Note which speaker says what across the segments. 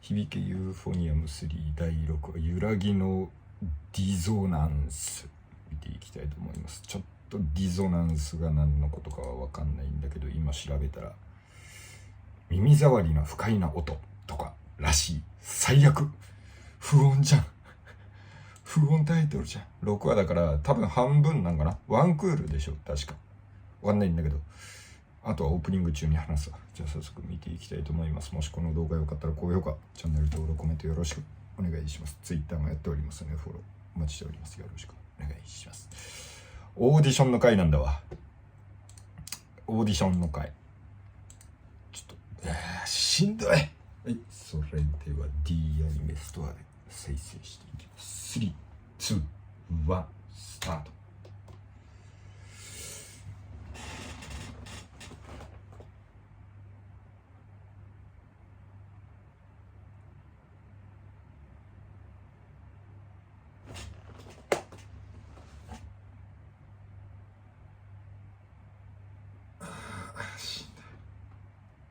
Speaker 1: 響けユーフォニアム3第6話揺らぎのディゾナンス見ていきたいと思います。ちょっとディゾナンスが何のことかは分かんないんだけど、今調べたら耳障りな不快な音とからしい。最悪、不穏じゃん。不穏タイトルじゃん。6話だから多分半分なんかな。ワンクールでしょ確か。わかんないんだけど、あとはオープニング中に話すわ。じゃあ早速見ていきたいと思います。もしこの動画良かったら高評価、チャンネル登録、コメントよろしくお願いします。Twitter もやっておりますのでフォローお待ちしております。よろしくお願いします。オーディションの回なんだわ。オーディションの回。ちょっと、しんどい。はい、それでは D アニメストアで再生していきます。3、2、1、スタート。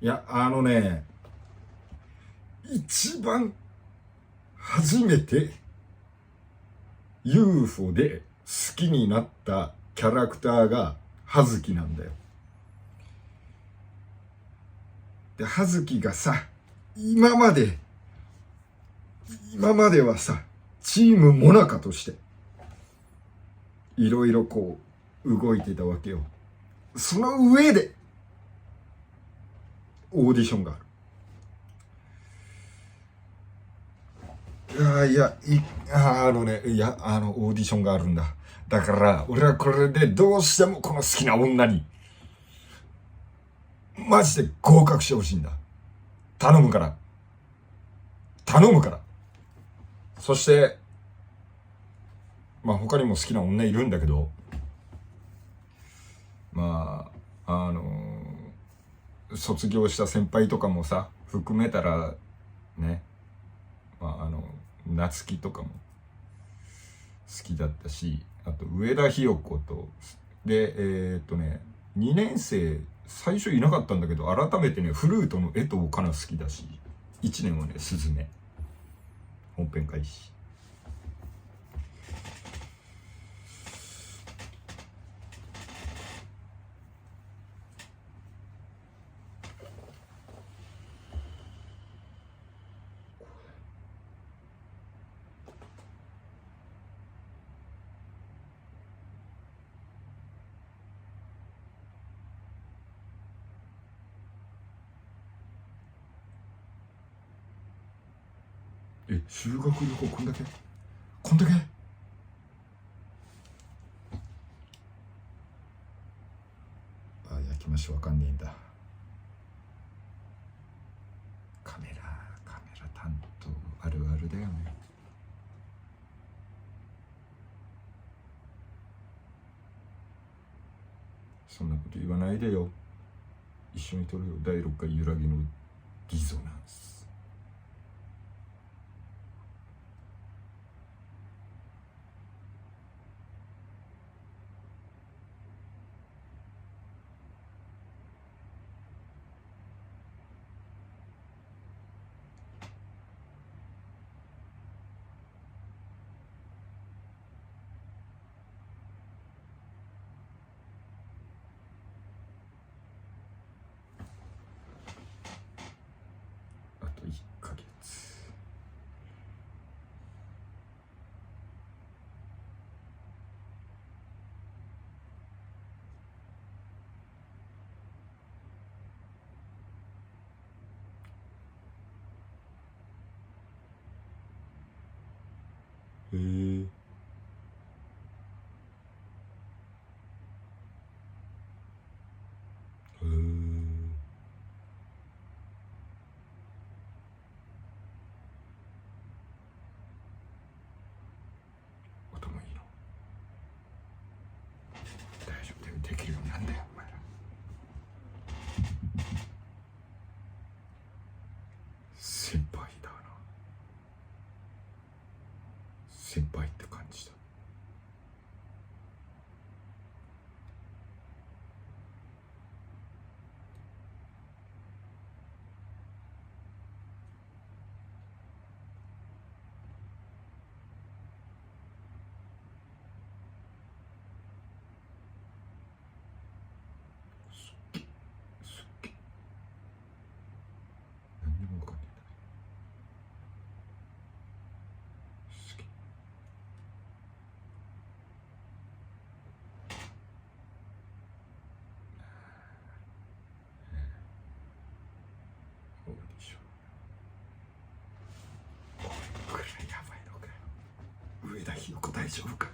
Speaker 1: いや、一番初めて UFO で好きになったキャラクターが葉月なんだよ。で、葉月がさ、今まではさ、チームモナカとしていろいろこう動いてたわけよ。その上でオーディションがある。オーディションがあるんだ。だから俺はこれでどうしてもこの好きな女にマジで合格してほしいんだ。頼むからそしてまあ他にも好きな女いるんだけど、まあ卒業した先輩とかもさ含めたらね、夏希とかも好きだったし、あと上田ひよ子とで2年生最初いなかったんだけど、改めてねフルートの江藤かな好きだし、1年はねすずめ。本編開始。修学旅行こんだけ焼き増しわかんねえんだ。カメラ担当あるあるだよね。そんなこと言わないでよ。一緒に撮るよ。第6回揺らぎのディゾナンス。あと1ヶ月。へえ。音もいいの。大丈夫だよ。できるようになんだよお前ら。先輩だな。先輩って感じだ。大丈夫か。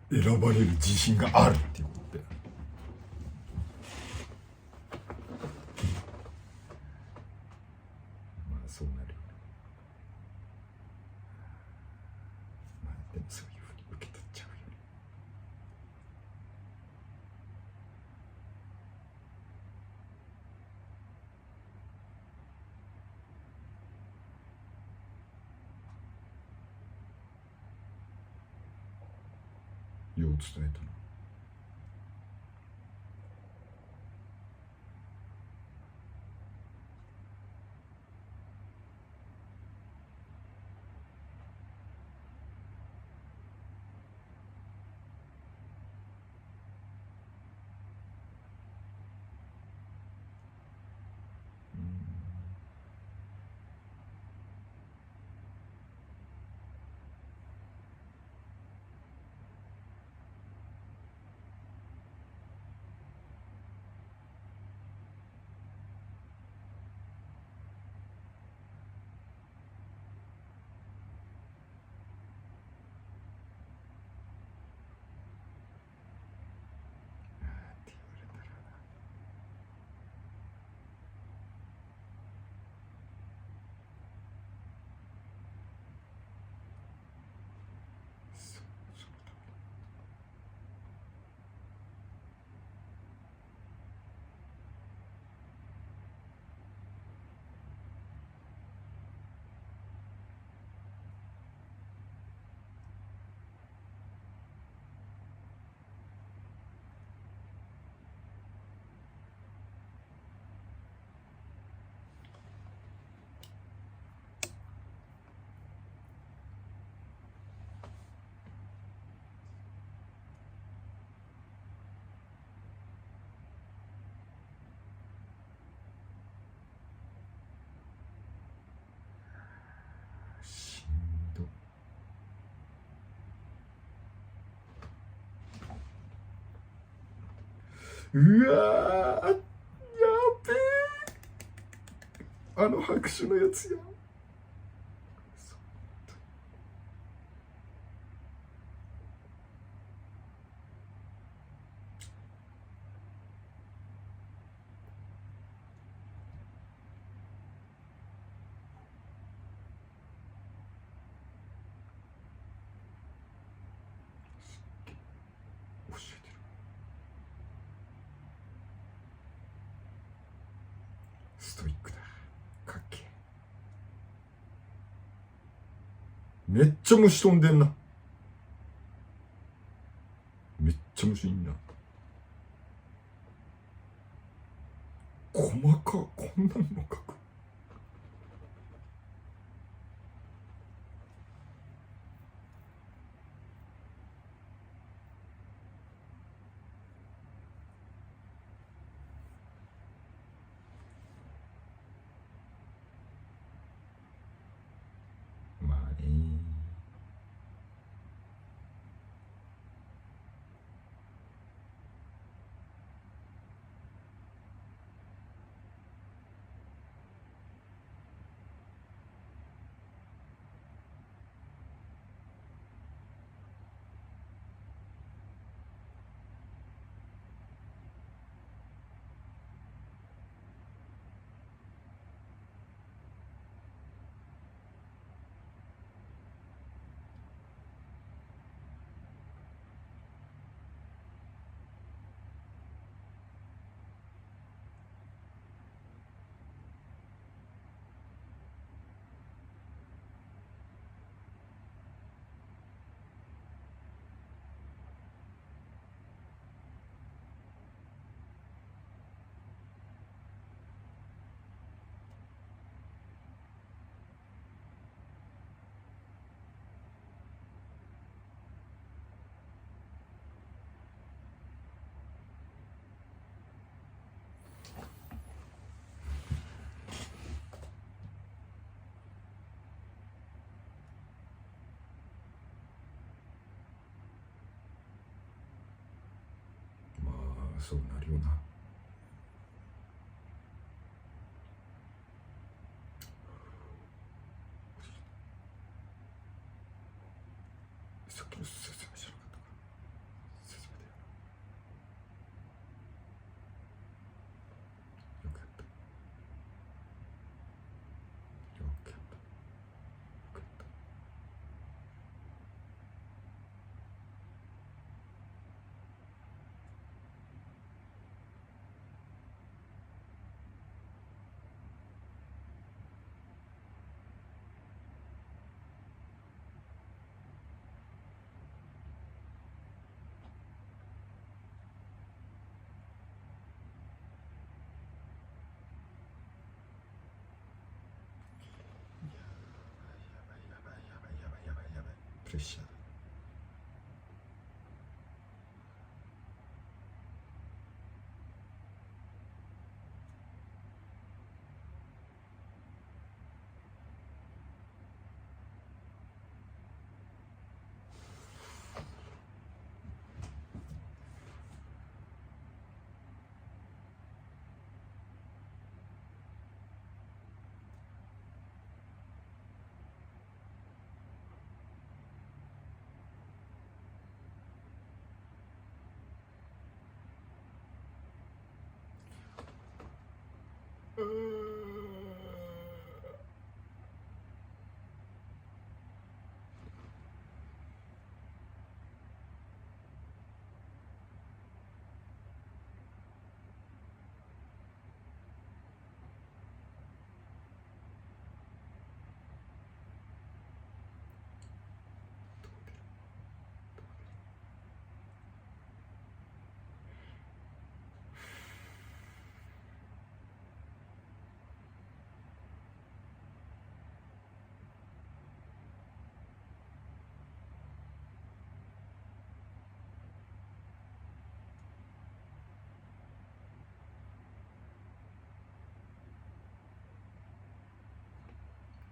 Speaker 1: 選ばれる自信があるっていうことで、まあそうなるよね。まあでもそういうふうに受け取っちゃうよね。よう伝えたな。って言われたら、そのためにしんど。うわー、やべえ、あの拍手のやつや。教えてる。ストイックだ。かっけえ。めっちゃ虫飛んでんな。めっちゃ虫いんな。細か、こんなんの描く。まあね。そうなるよな。さっきの説明じゃなかったか。説明だよな。よくやった。よくやった。よくやった。プレッシャーだ。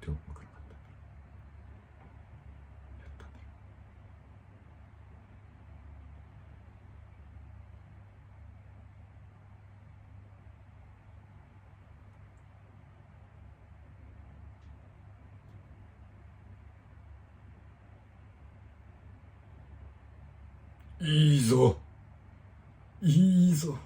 Speaker 1: 手を向かなかったんだ。やったんだよ。いいぞ。いいぞ。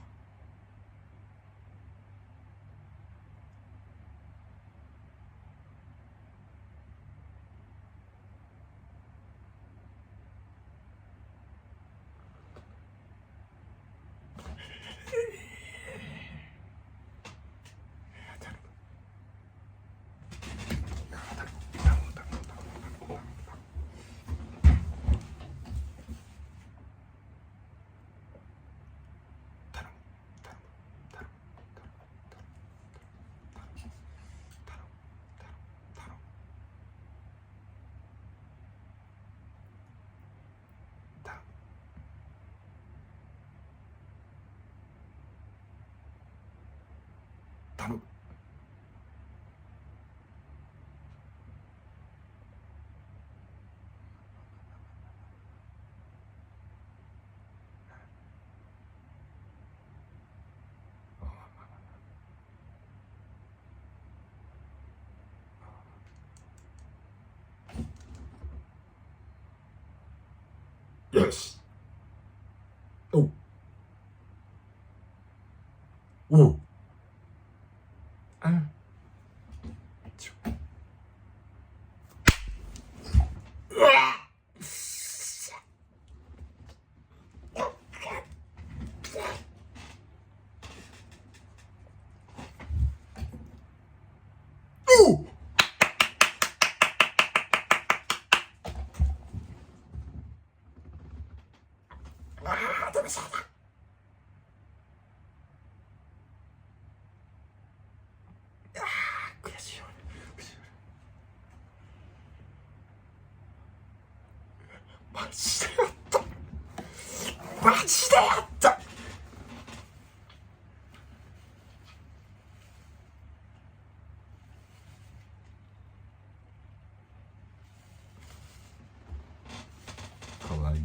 Speaker 1: 頼む。よし。おおう。でもそうだ。悔しいよ。マジでやった。マジでやった。かわいい。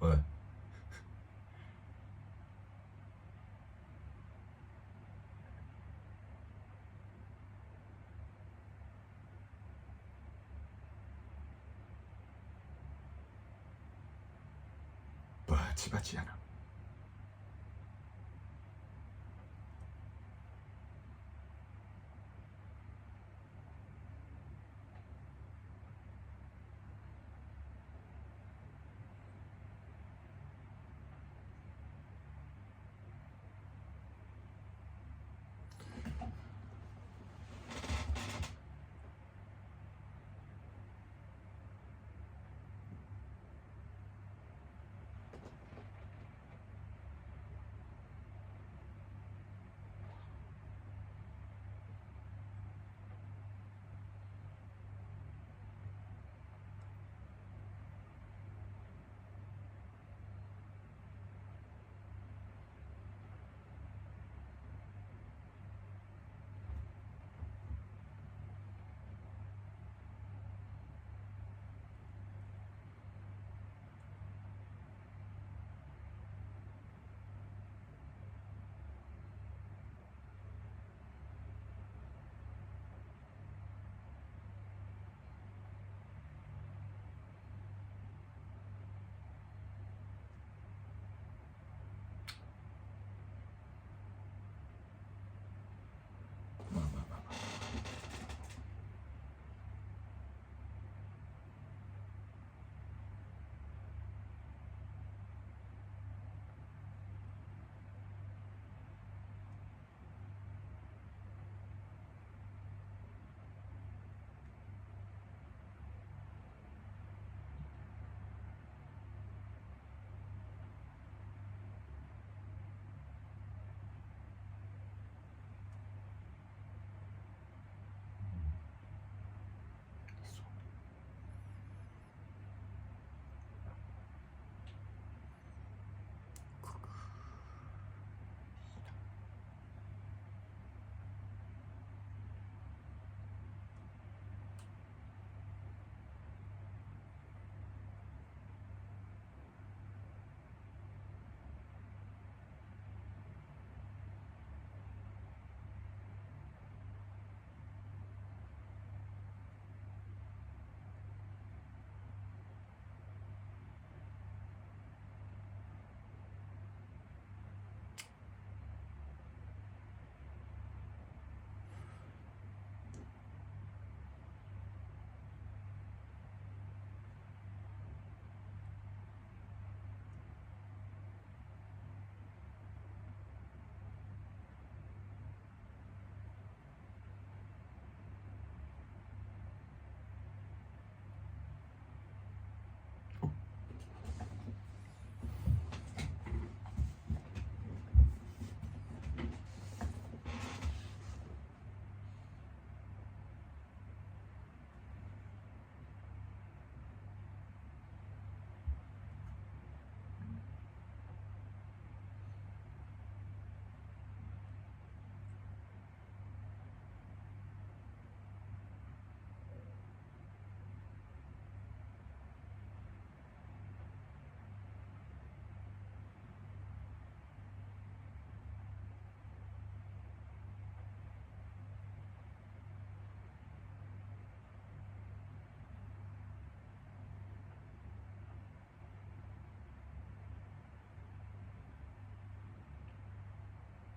Speaker 1: おい、バチバチやな。まあまあまあまあ。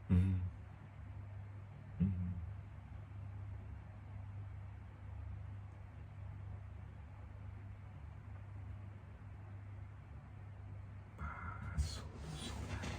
Speaker 1: うん。うん。まあ、そうだね。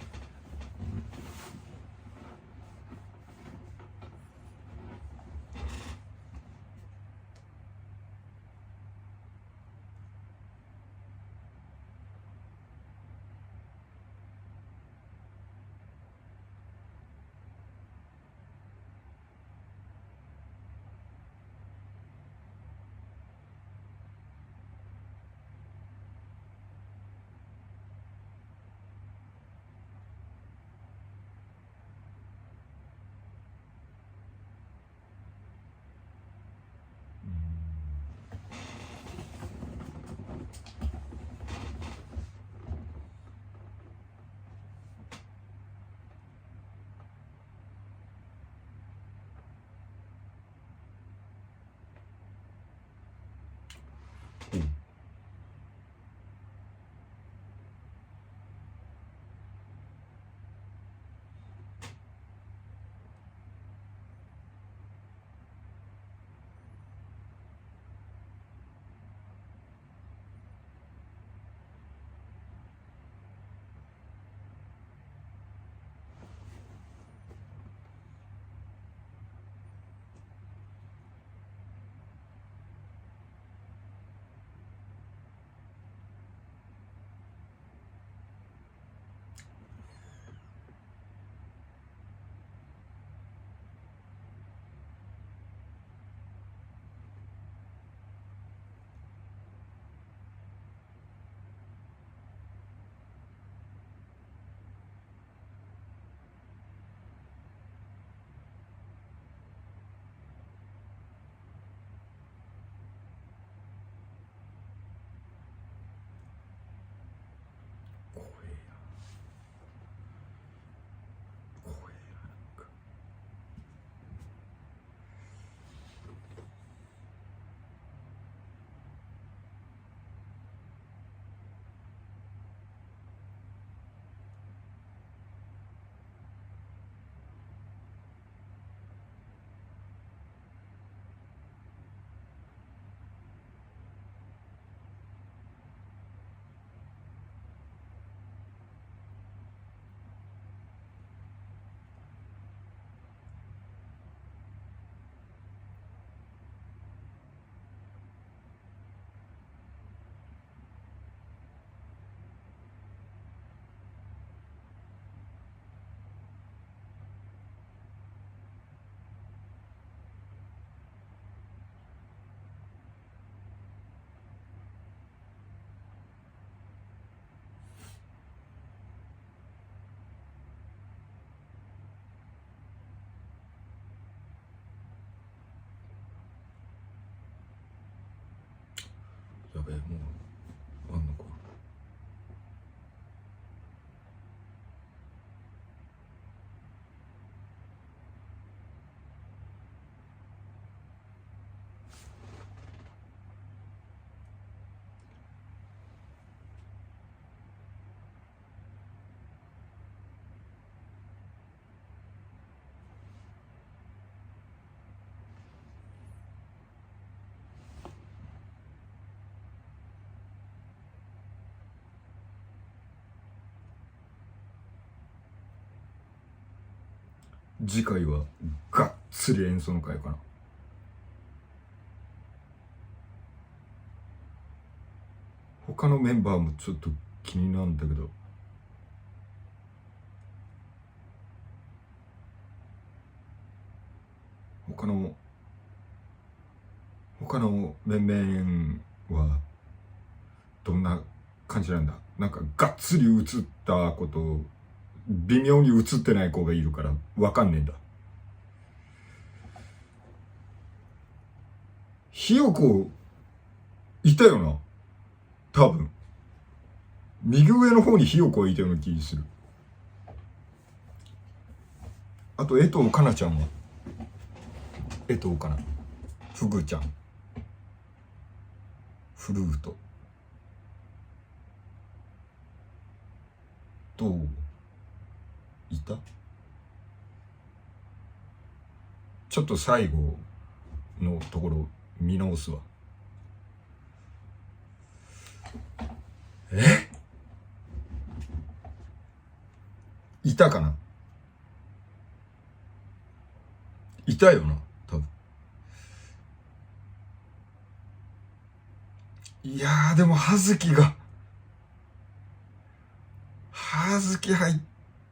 Speaker 1: もうあんのか。次回はがっつり演奏の会かな。他のメンバーもちょっと気になるんだけど、他の面々はどんな感じなんだ。なんかがっつり映ったこと微妙に映ってない子がいるからわかんねえんだ。ひよこいたよな、多分。右上の方にひよこがいたような気する。あと江藤かなちゃんは、江藤かな、フグちゃん、フルート、どういた？ちょっと最後のところ見直すわ。いたかな？いたよな、多分。いやー、でも葉月入っ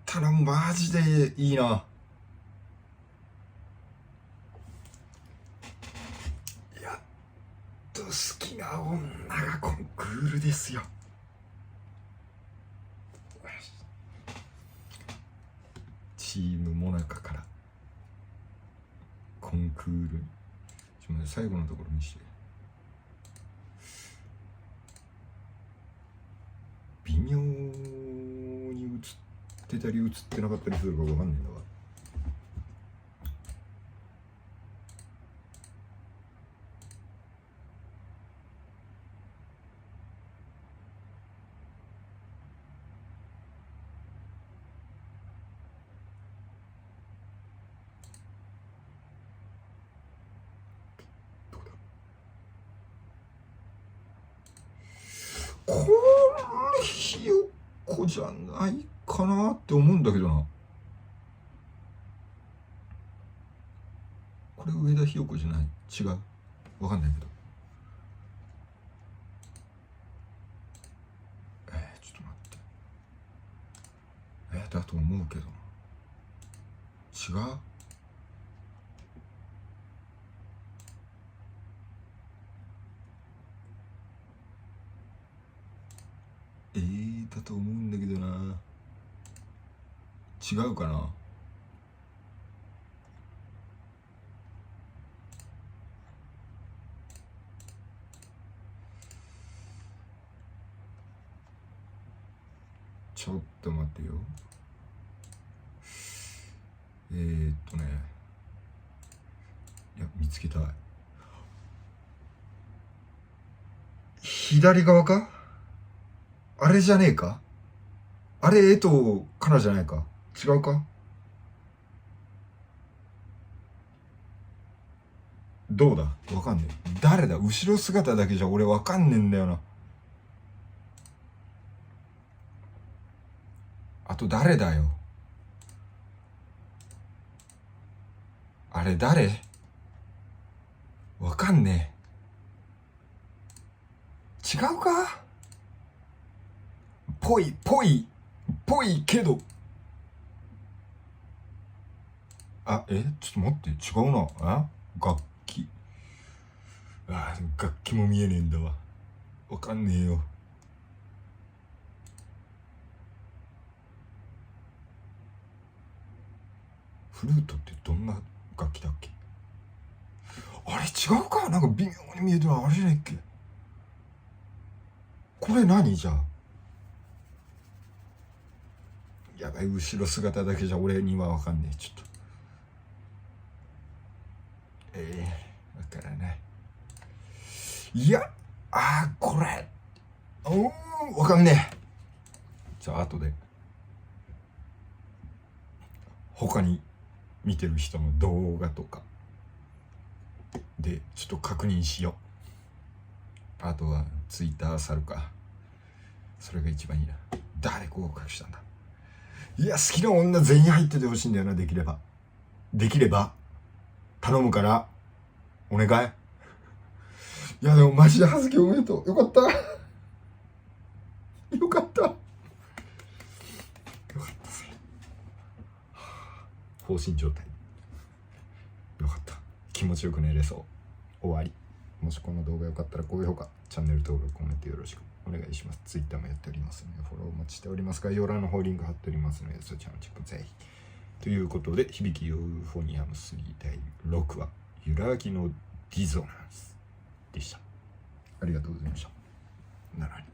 Speaker 1: たらマジでいいな。やっと好きな女がコンクールですよ。チームモナカからコンクールに、最後のところにして、微妙に映ってたり映ってなかったりするか分かんないんだわ。これひよこじゃないかなって思うんだけどな。これ上田ひよこじゃない？違う？わかんないけど。ちょっと待って。だと思うけどな。違う？だと思うんだけどな。違うかな。ちょっと待ってよ。いや、見つけたい。左側か？あれじゃねえか？あれ江藤かなじゃないか？違うか？どうだ？わかんねえ。誰だ？後ろ姿だけじゃ俺わかんねえんだよな。あと誰だよ。あれ誰？わかんねえ。違うか？ぽいけど。あ、ちょっと待って、違うな。楽器。楽器も見えねえんだわ。わかんねえよ。フルートってどんな楽器だっけ？あれ違うか？なんか微妙に見えてるのあれじゃないっけ？これ何じゃあ。やばい、後ろ姿だけじゃ俺には分かんねえ。ちょっと分からない。いや、これ分かんねえ。じゃあ後で他に見てる人の動画とかでちょっと確認しよう。あとはツイッター去るか。それが一番いいな。誰合格したんだ。いや、好きな女全員入っててほしいんだよな。できれば頼むからお願い。いやでもマジで葉月おめでとう。よかったよかったぜ。放心状態。よかった。気持ちよく寝れそう。終わり。もしこの動画良かったら高評価、チャンネル登録、コメントよろしくお願いします。Twitter もやっておりますのでフォローお待ちしております。概要欄の方リンク貼っておりますのでそちらのチェックぜひ。ということで、響きユーフォニアム3第6話揺らぎのディゾナンスでした。ありがとうございました。ならに。